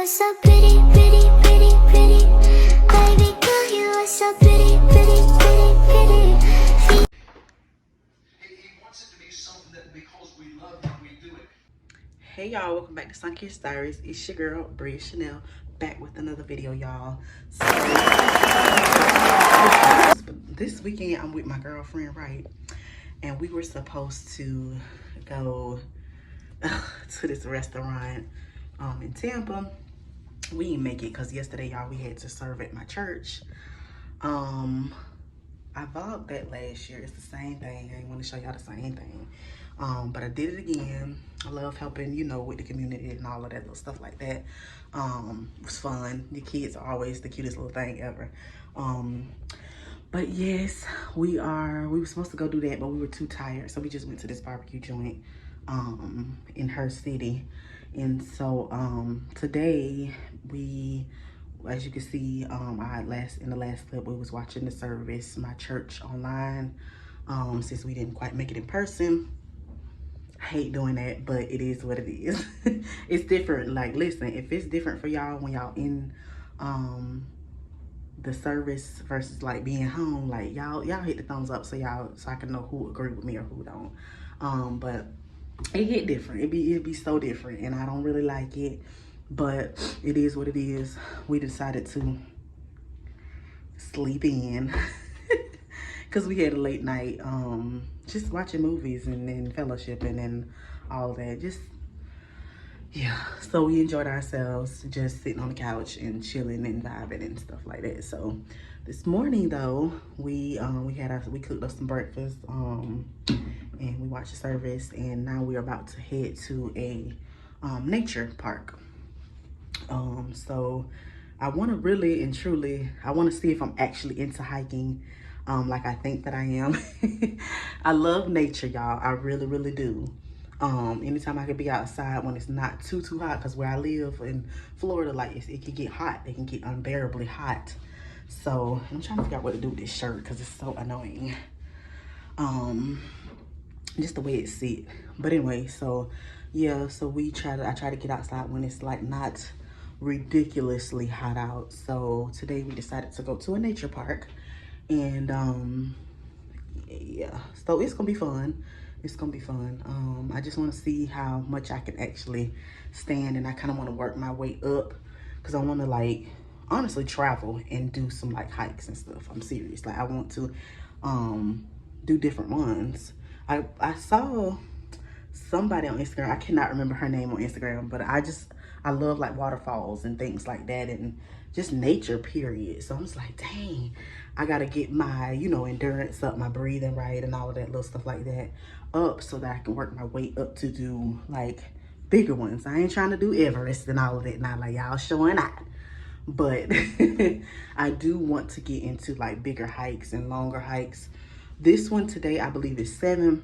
are so pretty, pretty, pretty, pretty. Baby girl, you are so pretty, pretty, pretty, pretty. He wants it to be something that because we love him, we do it. Hey y'all, welcome back to Sun-Kissed Diaries. It's your girl, Bria Chanel, back with another video, y'all. So, this weekend, I'm with my girlfriend, right? And we were supposed to go to this restaurant in Tampa. We didn't make it because yesterday, y'all, we had to serve at my church. I vlogged that last year. It's the same thing. I didn't want to show y'all the same thing. But I did it again. I love helping, you know, with the community and all of that little stuff like that. It was fun. The kids are always the cutest little thing ever. But yes, we were supposed to go do that, but we were too tired. So we just went to this barbecue joint in her city. And so today we, as you can see, in the last clip, we was watching the service, my church online, since we didn't quite make it in person. I hate doing that, but it is what it is. It's different. Like, listen, if it's different for y'all when y'all in the service versus like being home, like y'all hit the thumbs up so I can know who agree with me or who don't. But it get different. It be so different, and I don't really like it, but it is what it is. We decided to sleep in because we had a late night, just watching movies and then fellowshipping and all that. Just, yeah. So we enjoyed ourselves just sitting on the couch and chilling and vibing and stuff like that. So this morning though, we cooked us some breakfast, and we watched the service, and now we're about to head to a nature park. So I want to really and truly, I want to see if I'm actually into hiking, like I think that I am. I love nature, y'all. I really, really do. Anytime I can be outside when it's not too hot, because where I live in Florida, like it can get hot. It can get unbearably hot. So I'm trying to figure out what to do with this shirt because it's so annoying. Just the way it sit. But anyway, so yeah, so I try to get outside when it's like not ridiculously hot out. So today we decided to go to a nature park, and yeah, so it's gonna be fun. It's gonna be fun. I just want to see how much I can actually stand, and I kind of want to work my way up because I want to, like, honestly travel and do some like hikes and stuff. I'm serious. Like, I want to do different ones. I saw somebody on Instagram, I cannot remember her name on Instagram, but I love like waterfalls and things like that, and just nature, period. So I'm just like, dang, I gotta get my, you know, endurance up, my breathing right, and all of that little stuff like that up, so that I can work my way up to do like bigger ones. I ain't trying to do Everest and all of that, not like y'all showing out, but I do want to get into like bigger hikes and longer hikes. This one today, I believe, is 7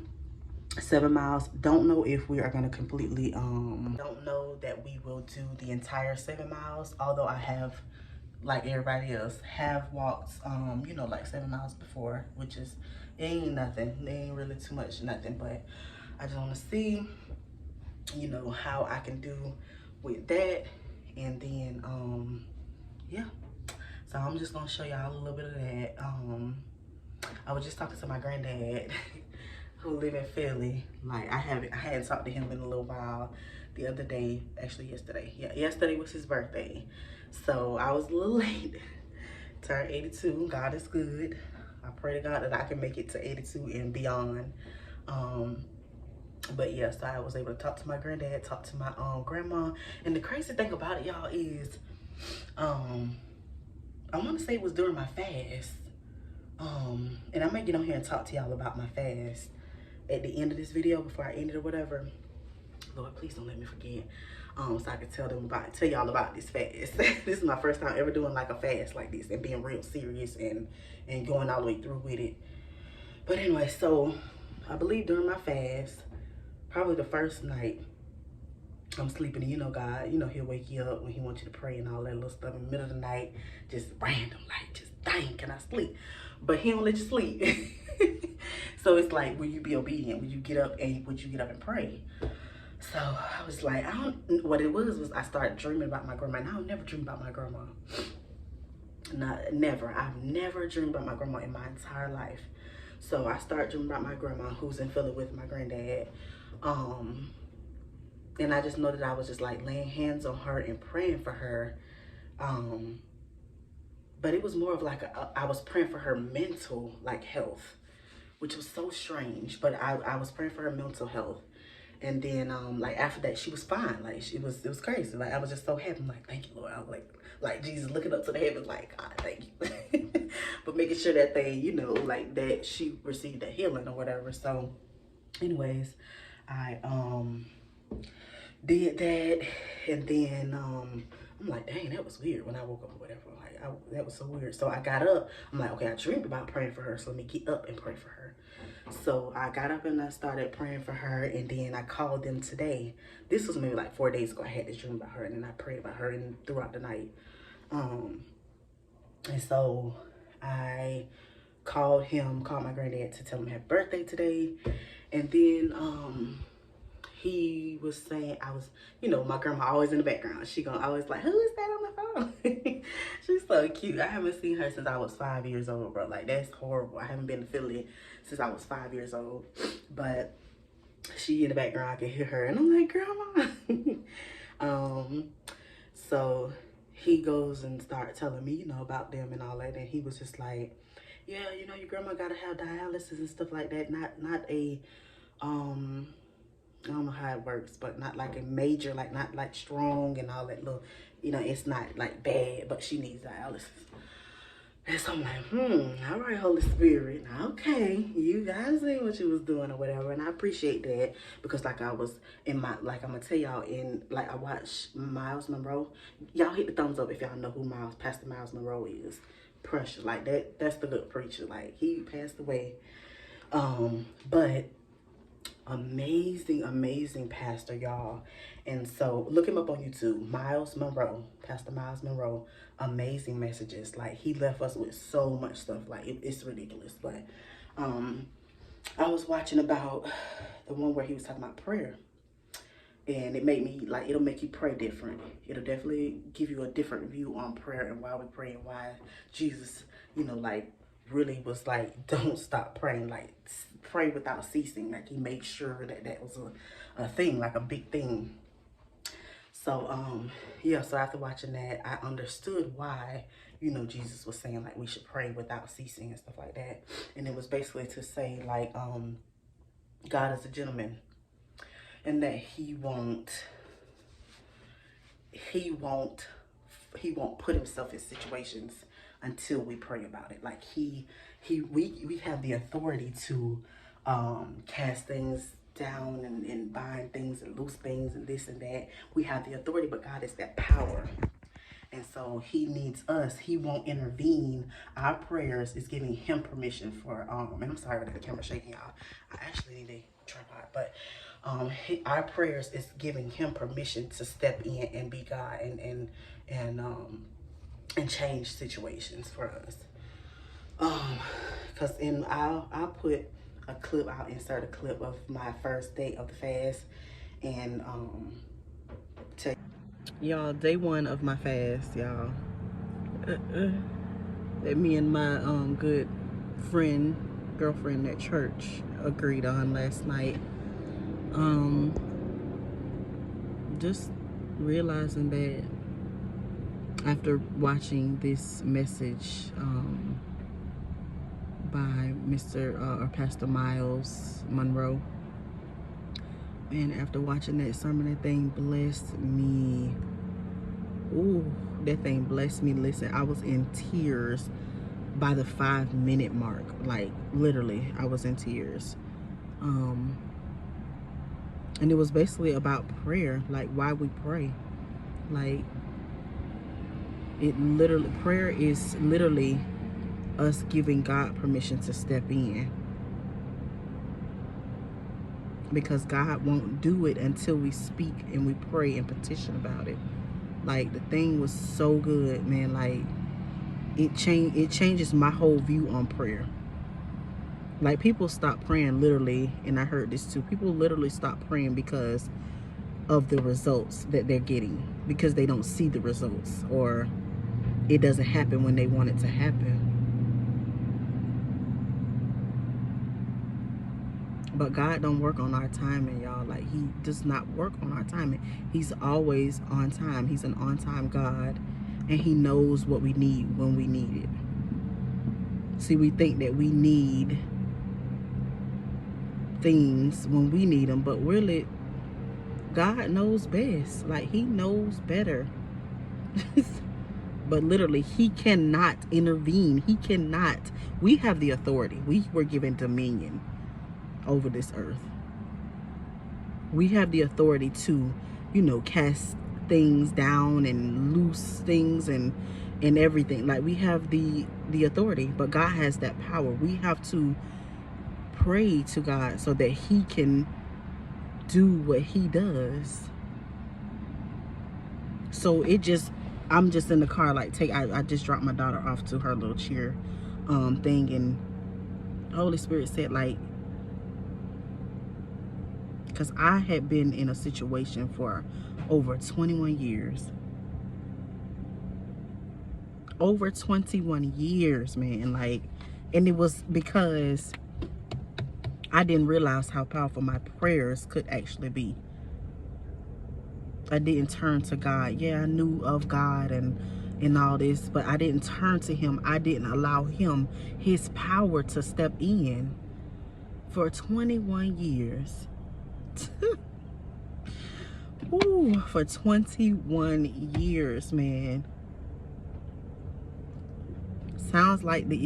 miles. Don't know if we are going to completely, don't know that we will do the entire 7 miles, although I have, like everybody else, have walked, you know, like 7 miles before, which is, it ain't nothing. It ain't really too much, nothing, but I just want to see, you know, how I can do with that. And then, yeah, so I'm just going to show y'all a little bit of that. I was just talking to my granddad who live in Philly. Like, I hadn't talked to him in a little while. The other day, actually yesterday. Yeah, yesterday was his birthday. So I was a little late. Turned 82. God is good. I pray to God that I can make it to 82 and beyond. But yes, I was able to talk to my granddad, talk to my grandma. And the crazy thing about it, y'all, is I want to say it was during my fast. And I might get on here and talk to y'all about my fast at the end of this video before I end it or whatever. Lord, please don't let me forget. So I can tell y'all about this fast. This is my first time ever doing like a fast like this and being real serious and going all the way through with it. But anyway, so I believe during my fast, probably the first night, I'm sleeping, and you know God, you know, he'll wake you up when he wants you to pray and all that little stuff in the middle of the night, just random, like, just dang, can I sleep? But he don't let you sleep. So it's like, will you be obedient? Will you get up and pray? So I was like, what it was I started dreaming about my grandma. And I don't never dream about my grandma. Never. I've never dreamed about my grandma in my entire life. So I started dreaming about my grandma, who's in Philly with my granddad. And I just know that I was just like laying hands on her and praying for her. But it was more of like, I was praying for her mental like health, which was so strange. But I was praying for her mental health. And then like after that, she was fine. Like it was crazy. Like I was just so happy. I'm like, thank you, Lord. I was like Jesus looking up to the heavens, like, God, thank you. But making sure that they, you know, like that she received a healing or whatever. So anyways, I did that, and then I'm like, dang, that was weird when I woke up or whatever. Like that was so weird. So I got up. I'm like, okay, I dreamed about praying for her, so let me get up and pray for her. So I got up and I started praying for her, and then I called them today. This was maybe like 4 days ago. I had this dream about her, and then I prayed about her and throughout the night. And so I called my granddad to tell him happy birthday today. And then he was saying, you know, my grandma always in the background. She gonna always like, who is that on the phone? She's so cute. I haven't seen her since I was 5 years old, bro. Like, that's horrible. I haven't been to Philly since I was 5 years old. But she in the background, I can hear her. And I'm like, grandma. So he goes and starts telling me, you know, about them and all that. And he was just like, yeah, you know, your grandma gotta have dialysis and stuff like that. Not a, I don't know how it works, but not like a major, like not like strong and all that little, you know, it's not like bad, but she needs dialysis. And so I'm like, all right, Holy Spirit, okay, you guys see what you was doing or whatever, and I appreciate that, because like I was in my, like I'm gonna tell y'all, like I watched Miles Monroe. Y'all hit the thumbs up if y'all know who Pastor Miles Monroe is. Precious, like that's the good preacher. Like he passed away, but amazing pastor, y'all. And so look him up on YouTube, Miles Monroe, Pastor Miles Monroe. Amazing messages. Like he left us with so much stuff, like it's ridiculous. But I was watching about the one where he was talking about prayer, and it made me like, it'll make you pray different. It'll definitely give you a different view on prayer and why we pray, and why Jesus, you know, like really was like, don't stop praying, like pray without ceasing. Like he made sure that that was a thing, like a big thing. So yeah, so after watching that, I understood why, you know, Jesus was saying like we should pray without ceasing and stuff like that. And it was basically to say like God is a gentleman, and that he won't put himself in situations until we pray about it. Like we have the authority to cast things down and bind things and loose things and this and that. We have the authority, but God is that power. And so he needs us. He won't intervene. Our prayers is giving him permission for, and I'm sorry that the camera's shaking, y'all. I actually need a tripod, but our prayers is giving him permission to step in and be God and change situations for us. Cause I'll put a clip, I'll insert a clip of my first day of the fast, and tell y'all day one of my fast, y'all. That me and my good girlfriend at church agreed on last night. Just realizing that after watching this message by Pastor Miles Monroe, and after watching that sermon, that thing blessed me. Ooh, that thing blessed me. Listen, I was in tears by the 5-minute mark. Like literally, I was in tears. And it was basically about prayer, like why we pray. Like prayer is literally us giving God permission to step in, because God won't do it until we speak and we pray and petition about it. Like the thing was so good, man. Like it changes my whole view on prayer. Like people stop praying literally, and I heard this too. People literally stop praying because of the results that they're getting, because they don't see the results, or it doesn't happen when they want it to happen. But God don't work on our timing, y'all. Like, he does not work on our timing. He's always on time. He's an on-time God, and he knows what we need when we need it. See, we think that we need things when we need them, but really, God knows best. Like, he knows better. But literally, he cannot intervene. He cannot. We have the authority. We were given dominion over this earth. We have the authority to, you know, cast things down and loose things and everything. Like, we have the authority, but God has that power. We have to pray to God so that he can do what he does. So I'm just in the car, like, I just dropped my daughter off to her little cheer thing, and the Holy Spirit said, like, because I had been in a situation for over 21 years. Over 21 years, man. Like, and it was because I didn't realize how powerful my prayers could actually be. I didn't turn to God. Yeah, I knew of God and all this, but I didn't turn to him. I didn't allow him, his power, to step in for 21 years. Ooh, for 21 years, man. Sounds like the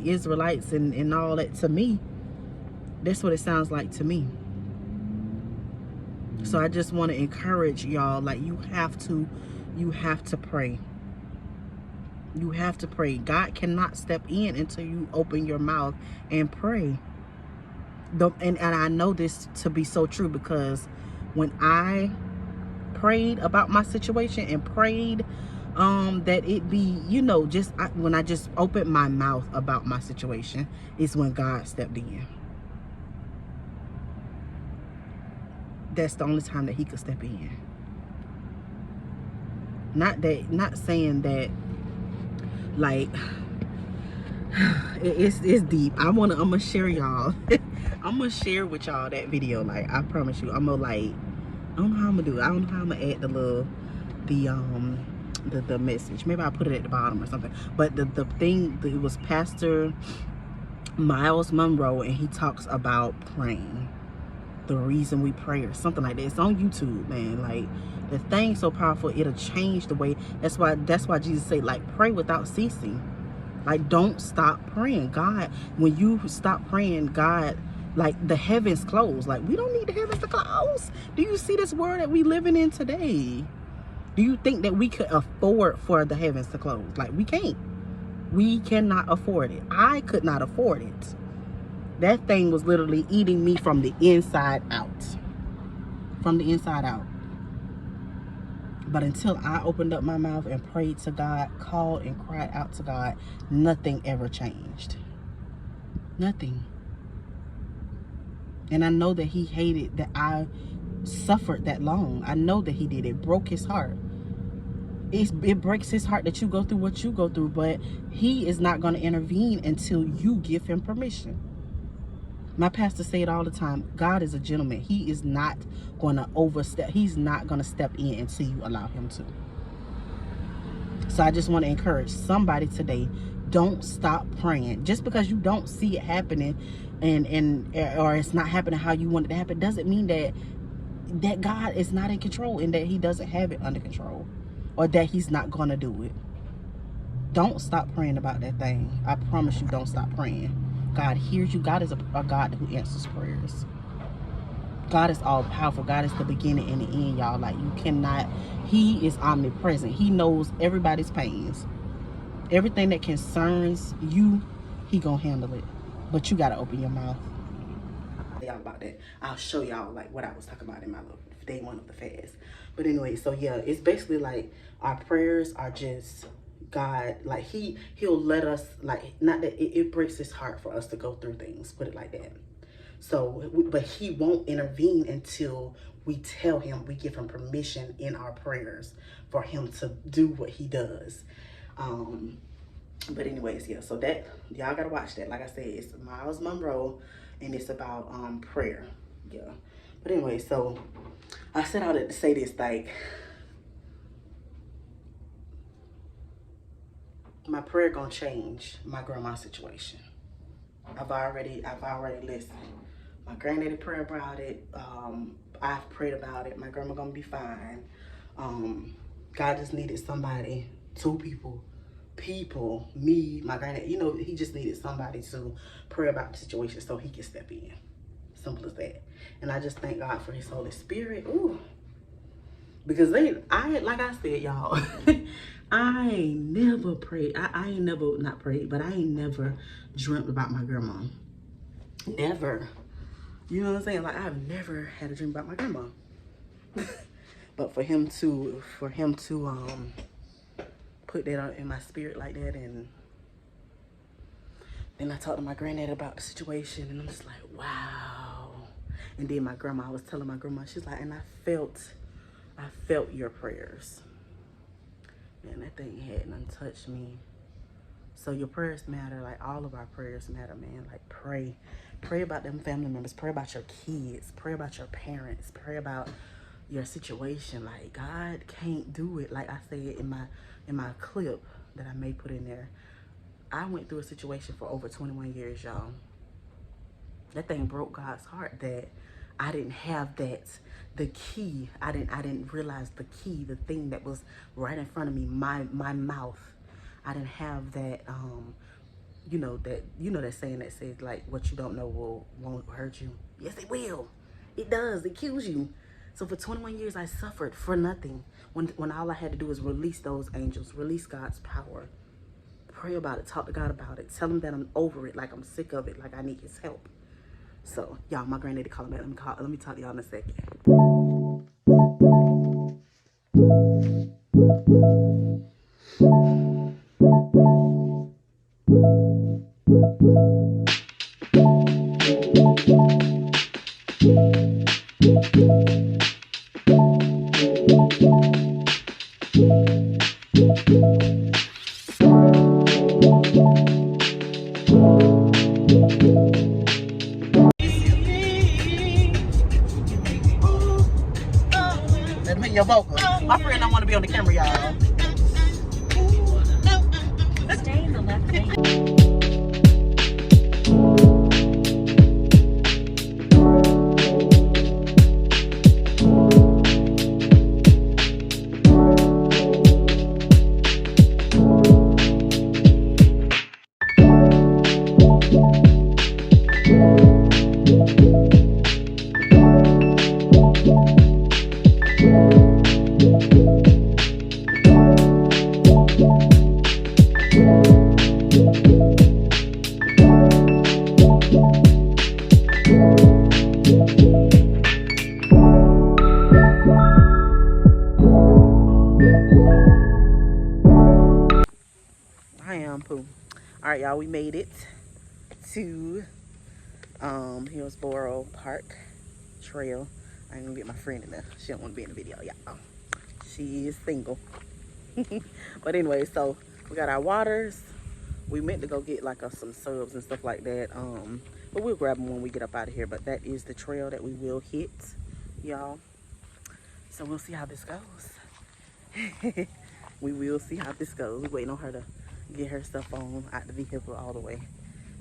Israelites and all that to me. That's what it sounds like to me. So I just want to encourage y'all, like, you have to pray. You have to pray. God cannot step in until you open your mouth and pray. And I know this to be so true, because when I prayed about my situation and prayed that it be, you know, when I just opened my mouth about my situation, is when God stepped in. That's the only time that he could step in. Not saying that, like, it's deep. I'm gonna share y'all. I'm gonna share with y'all that video. Like, I promise you, I'm gonna, like, I don't know how I'm gonna do it. I don't know how I'm gonna add the message. Maybe I'll put it at the bottom or something. But the thing, it was Pastor Miles Monroe, and he talks about praying. The reason we pray, or something like that. It's on YouTube, man. Like, the thing's so powerful, it'll change the way. That's why Jesus said, like, pray without ceasing. Like, don't stop praying. God, when you stop praying, God, like, the heavens close. Like, we don't need the heavens to close. Do you see this world that we living in today? Do you think that we could afford for the heavens to close? Like, we can't. We cannot afford it. I could not afford it. That thing was literally eating me from the inside out. From the inside out. But until I opened up my mouth and prayed to God, called and cried out to God, nothing ever changed. Nothing. And I know that he hated that I suffered that long. I know that he did. It broke his heart. It breaks his heart that you go through what you go through, but he is not going to intervene until you give him permission. My pastor say it all the time. God is a gentleman. He is not going to overstep. He's not going to step in until you allow him to. So I just want to encourage somebody today. Don't stop praying. Just because you don't see it happening or it's not happening how you want it to happen, doesn't mean that God is not in control and that he doesn't have it under control, or that he's not going to do it. Don't stop praying about that thing. I promise you, don't stop praying. God hears you. God is a God who answers prayers. God is all powerful. God is the beginning and the end, y'all. Like, you cannot, he is omnipresent. He knows everybody's pains. Everything that concerns you, he gonna handle it. But you gotta open your mouth. Y'all about that. I'll show y'all, like, what I was talking about in my little day one of the fast. But anyway, so yeah, it's basically like our prayers are just God, like, he'll let us, like, not that it breaks his heart for us to go through things, put it like that. So, but he won't intervene until we tell him, we give him permission in our prayers for him to do what he does. But anyways, yeah, so that, y'all gotta watch that. Like I said, it's Miles Monroe, and it's about prayer. Yeah. But anyway, so I set out to say this, like, my prayer gonna change my grandma's situation. I've already listened. My granddaddy prayed about it. I've prayed about it. My grandma gonna be fine. God just needed somebody, two people, me, my granddad. You know, he just needed somebody to pray about the situation so he can step in. Simple as that. And I just thank God for his Holy Spirit. Ooh. Because like I said, y'all, I ain't never prayed. I ain't never, not prayed, but I ain't never dreamt about my grandma. Never. You know what I'm saying? Like, I've never had a dream about my grandma. But for him to put that out in my spirit like that, and then I talked to my granddad about the situation, and I'm just like, wow. And then my grandma, I was telling my grandma, she's like, and I felt your prayers. Man, that thing hadn't untouched me. So your prayers matter. Like, all of our prayers matter, man. Like, pray about them family members. Pray about your kids. Pray about your parents. Pray about your situation. Like, God can't do it. Like I said in my clip that I may put in there, I went through a situation for over 21 years, y'all. That thing broke God's heart that I didn't have the key. I didn't realize the key, the thing that was right in front of me, my mouth. I didn't have that, you know that saying that says, like, what you don't know won't hurt you. Yes, it will. It does. It kills you. So for 21 years, I suffered for nothing. When all I had to do was release those angels, release God's power, pray about it, talk to God about it, tell him that I'm over it, like I'm sick of it, like I need his help. So, y'all, my granddaddy calling me. Let me talk to y'all in a second. Let me hear your vocals. My friend don't want to be on the camera, y'all. Stay in the left lane. All right, y'all, we made it to Hillsboro Park Trail. I ain't gonna get my friend in there. She don't want to be in the video, y'all. She is single. But anyway, so we got our waters. We meant to go get like some subs and stuff like that. But we'll grab them when we get up out of here. But that is the trail that we will hit, y'all. So we'll see how this goes. We will see how this goes. We're waiting on her to get her stuff on out the vehicle all the way.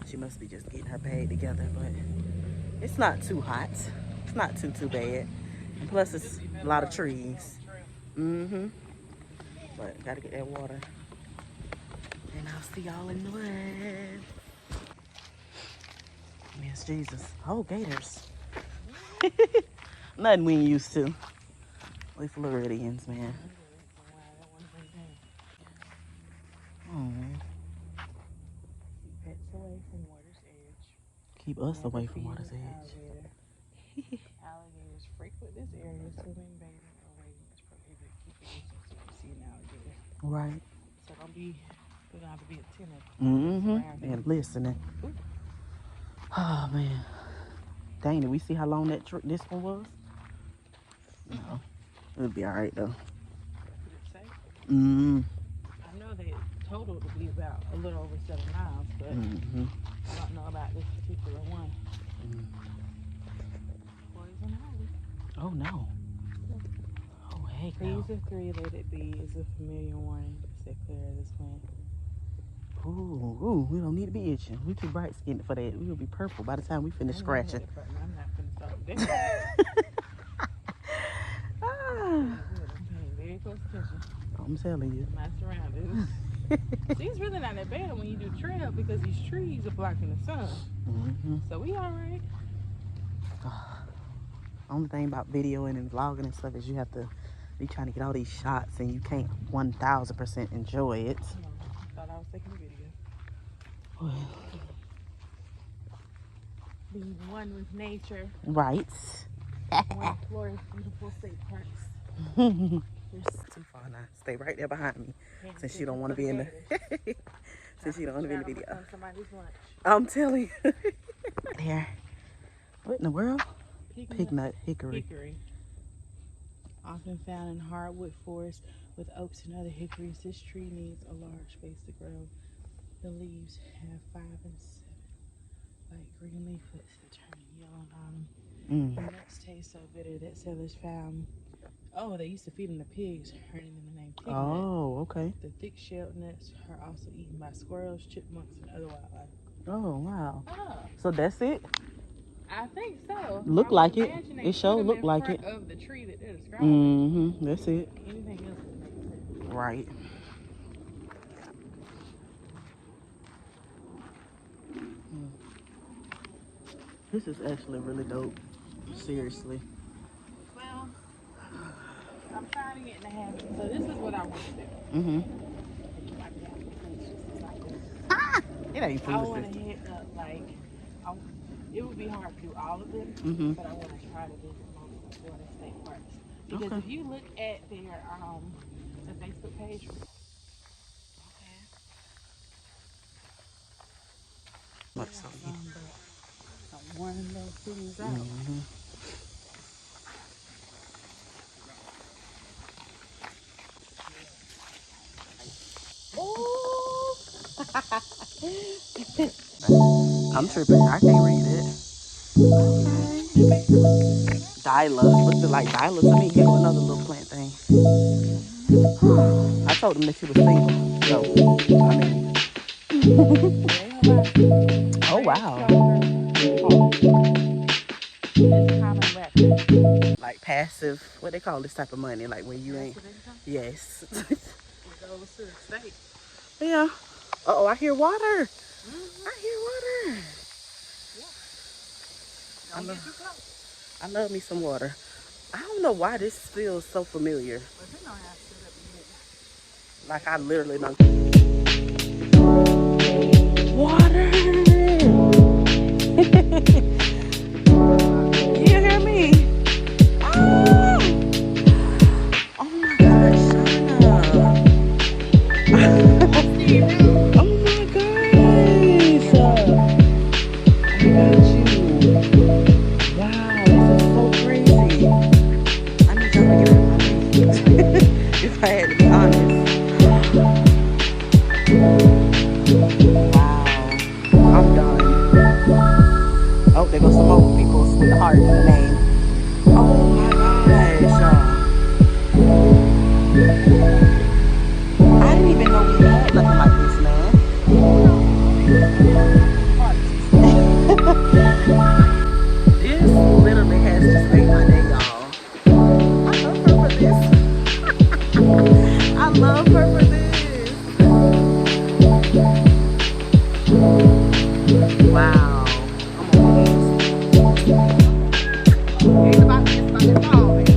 She must be just getting her bag together, but it's not too hot. It's not too bad. And plus it's a lot of trees. But gotta get that water. And I'll see y'all in the woods. Yes, Jesus. Oh, gators. Nothing we ain't used to. We Floridians, man. Oh. Keep pets away from water's edge. Keep us away from water's edge. Alligators frequent this area, swimming, bathing, or wading is prohibited. Keep a distance if you see an alligator. Right. So we're gonna have to be attentive. And listening. Oh man. Dang, did we see how long that this one was? No. It'll be all right though. Did it say? Mm. I know they total to be about a little over 7 miles, but Mm-hmm. I don't know about this particular one. Poison ivy. Oh no. Oh heck no. Please, if 3 let it be is a familiar warning. Stay clear of this plant. Ooh, we don't need to be itching. We too bright skinned for that. We'll be purple by the time we finish scratching. I'm not going to start with that. Ah, I'm paying very close attention I'm telling you. to my surroundings. See, it's really not that bad when you do trail because these trees are blocking the sun. Mm-hmm. So we all right. Only thing about videoing and vlogging and stuff is you have to be trying to get all these shots and you can't 1000% enjoy it. I thought I was taking a video. Being one with nature. Right. One Florida's beautiful state parks. Too far now. Stay right there behind me. Since you don't want to be in the since you don't want to be in the video. Somebody's lunch. I'm telling you. There. What in the world? Pig nut hickory. Often found in hardwood forests with oaks and other hickories, this tree needs a large space to grow. The leaves have 5 and 7 light green leaflets that turn yellow on them. The nuts taste so bitter that settlers found. Oh, they used to feed them to pigs, earning them the name pig nut. Oh, okay. The thick-shelled nuts are also eaten by squirrels, chipmunks, and other wildlife. Oh, wow. Oh, So that's it? I think so. Look I would like it. imagine they It sure put 'em look in like front it. of the tree that they're describing. Mm-hmm. That's it. Anything else would make sense. Right. This is actually really dope. Seriously. Well, I'm trying to get in the habit. So this is what I want to do. Mm-hmm. It ain't I foolish. want to hit up it would be hard to do all of them, Mm-hmm. but I want to try to visit most of Florida state parks. Because Okay. if you look at their the Facebook page, warning those cities out. Mm-hmm. I'm tripping. I can't read it. Dyla. Looked like Dyla to me. Here go another little plant thing. I told him that she was single. So, I mean. Oh, wow. Like passive, what they call this type of money? Like when you ain't. Yes. Yeah. Uh-oh, I hear water. I hear water. I love me some water. I don't know why this feels so familiar. Like I literally don't. Water. You hear me? Oh, oh my gosh, Shauna. Oh my gosh. I got you. Wow, this is so crazy. I need y'all to get out of my face. If I had to be honest. Wow, I'm done. Oh, there goes some more people with the heart in the name. Oh my gosh. I didn't even know we had nothing like this, man. This literally has just made my day, y'all. I love her for this. I love her for this. Wow. I'm on this. Ain't about this, but it's all, baby.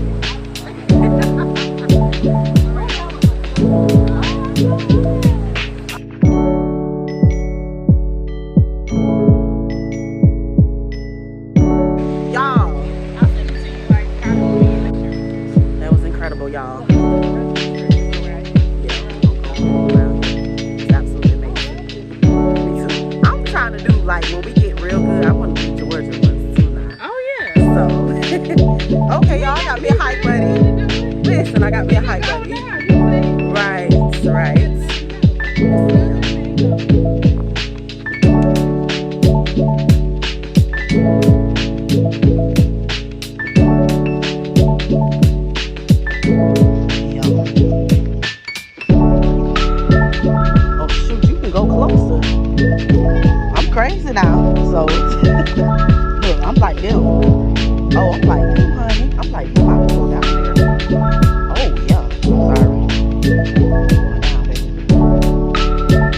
Y'all, that was incredible, y'all. Yeah, it's absolutely amazing. Me too. I'm trying to do like when we get real good. I want to do Georgia ones too now. Oh Okay, y'all got me a hike buddy. Listen, I got me a hike buddy. Right, right. Oh shoot, you can go closer. I'm crazy now, so look, I'm like them. Oh, I'm like you, honey. I'm like you. I can go down there. Oh yeah, I'm sorry. Going down there.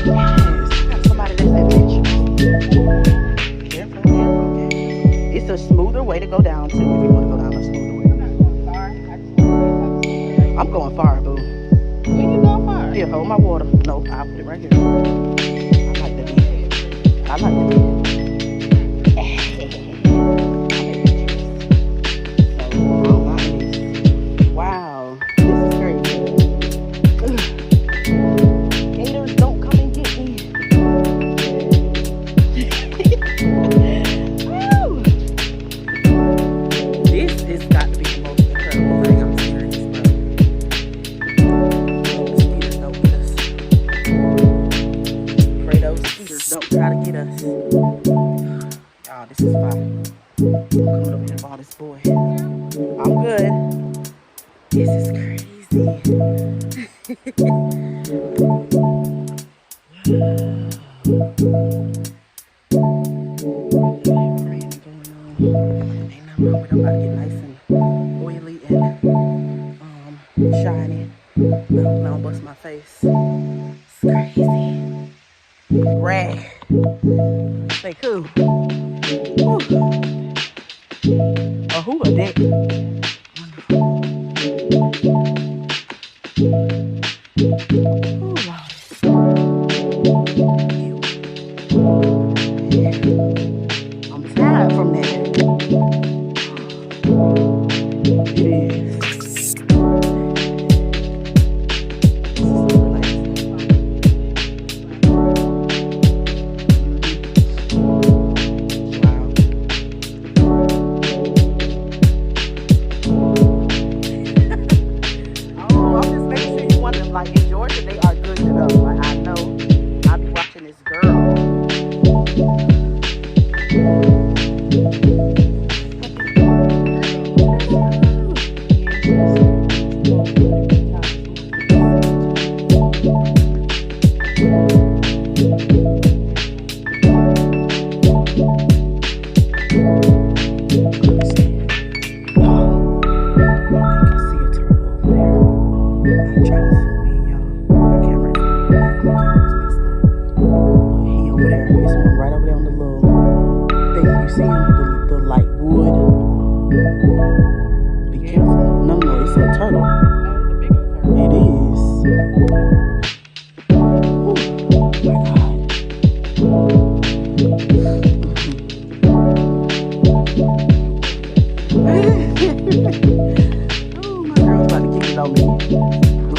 Yes, I got somebody that's adventurous. Careful, careful, okay. It's a smoother way to go down too. If you want to go down a smoother way. I'm going far, boo. When you going far? Here, hold my water. No, I'll put it right here. I like the beat. I like the beat. Wow, this is crazy. Gators, don't come and get me. Woo. This has got to be the most incredible thing. I'm serious, bro. Mosquitoes don't get us. Pray those mosquitoes don't try to get us. Y'all, this is fine. I'm coming over here for all this boy. I'm good. This is crazy. Ain't nothing wrong with it. I'm about to get nice and oily and shiny. I don't bust my face. It's crazy. Rag. Say who? Oh, who are they? Oh, I'm tired from that. It is. Like in Georgia, they are good to go. Like I know, I be watching this girl.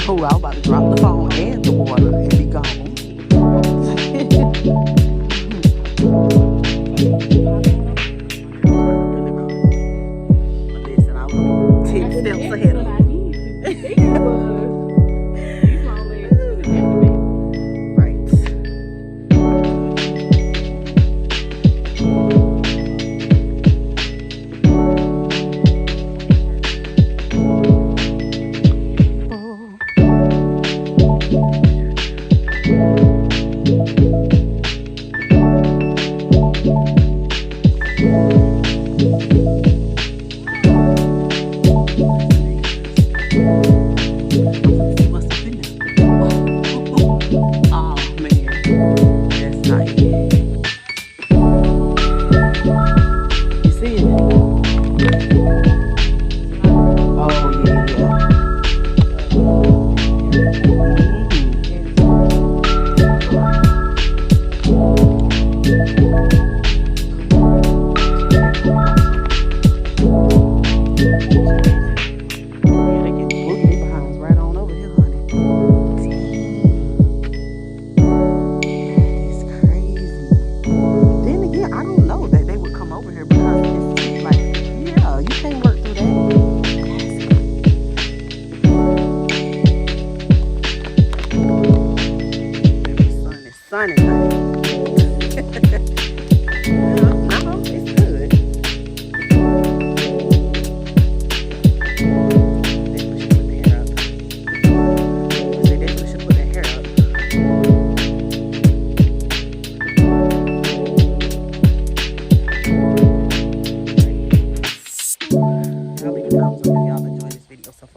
Oh, I was about to drop the phone and the water and be gone. Listen, I was 10 steps ahead of you.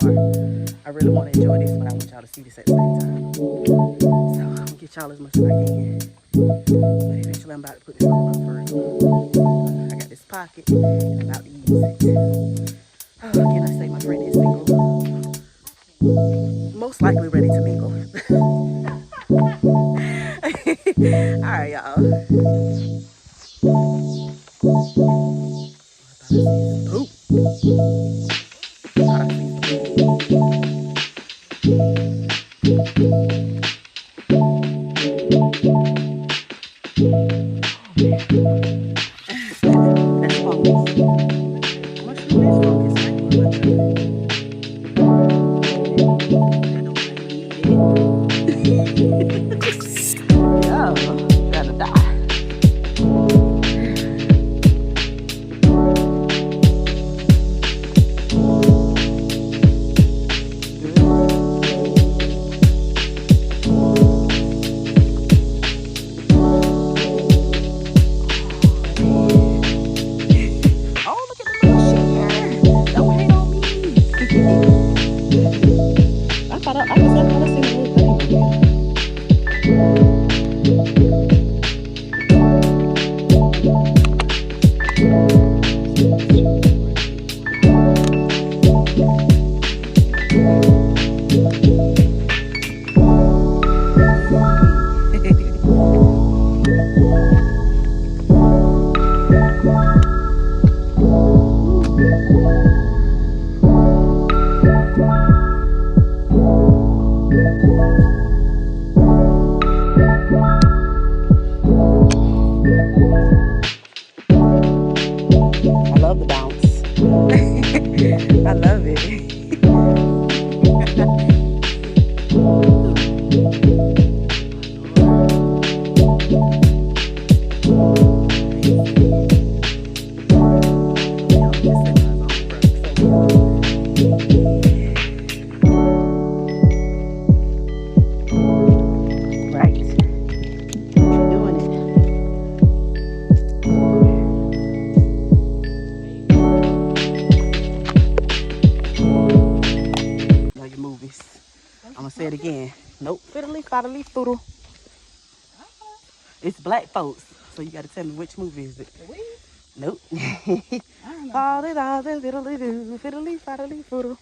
car. I really want to enjoy this, but I want y'all to see this at the same time. So I'm gonna get y'all as much as I can. But eventually I'm about to put this on up for real. I got this pocket and I'm about to use it. Oh, can I say my friend is single? Most likely ready to mingle. Alright, y'all. Poop. Thought I seen some That's fungus. Mushroom is fungus. I ain't gonna lie to you. Yeah, gotta die. Oh, look at the little shit. Don't hate on me. I thought I seen the little thing. I love the bounce. I love it. Right. You're doing it. Know your movies. I'm gonna say it again. Nope. Fiddly faddly foodle. It's black folks, so you gotta tell me which movie is it. Nope. Faddly faddly fiddly doo, fiddly faddly foodle.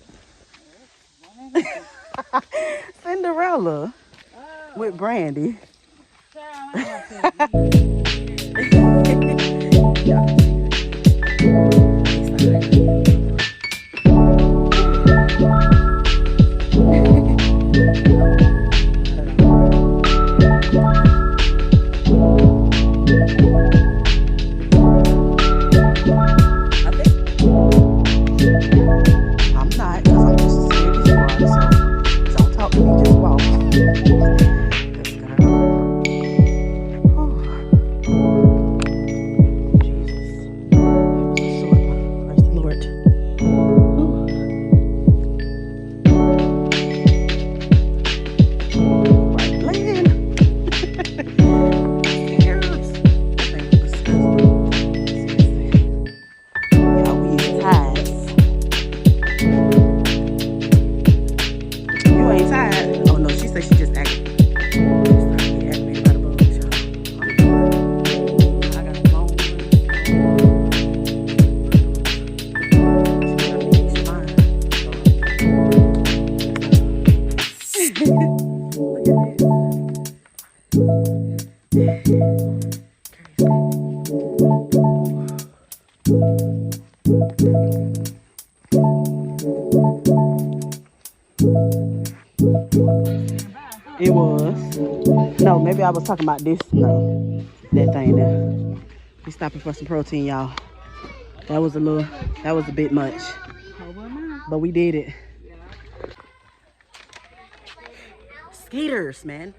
Cinderella with Brandy. I'm not, because I'm just a serious squad, so don't talk to me, just walk. Let's go. Jesus. It was a short one. Praise the Lord. Right land. Cheers. That thing was disgusting. Seriously. Y'all, we is tired. You ain't tired? Oh no, she said she just acted. She aggravated by the bugs, y'all. I got a long one. She got me fine. Look at It was. No, maybe I was talking about this. No, that thing there. We stopping for some protein, y'all. That was a bit much. But we did it. Skaters, man.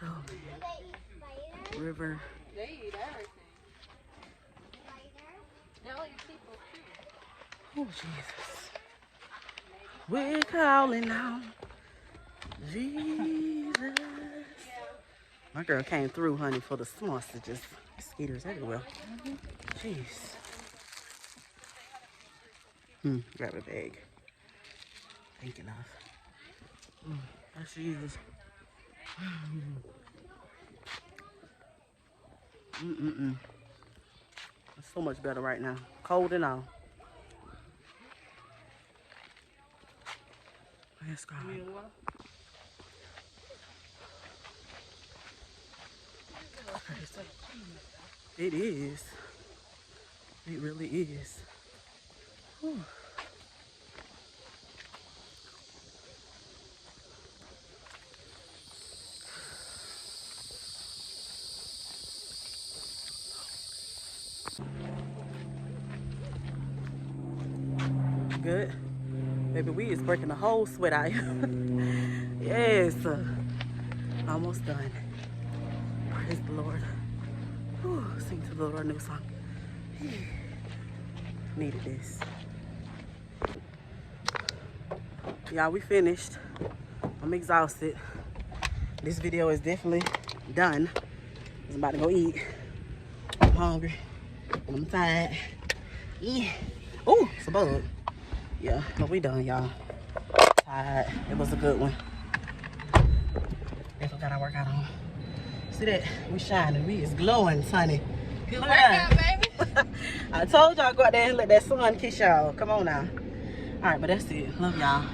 Oh, man. River. Oh, Jesus. We're calling out Jesus. My girl came through, honey, for the sausages. Skaters everywhere. Jeez. Grab a bag. thinking of. That's Jesus. It's so much better right now. Cold and all. Yes, God. It is. It really is. Whew. Good. Baby, we is breaking the whole sweat out here. Yes. Almost done. Praise the Lord. Whew. Sing to the Lord a new song. Needed this. Y'all, we finished. I'm exhausted. This video is definitely done. I'm about to go eat. I'm hungry. And I'm tired. Yeah. Oh, it's a bug. Yeah, but we done, y'all. Tired. It was a good one. Definitely got our workout on. See that? We shining. We is glowing, honey. Good workout, baby. I told y'all go out there and let that sun kiss y'all. Come on now. All right, but that's it. Love y'all.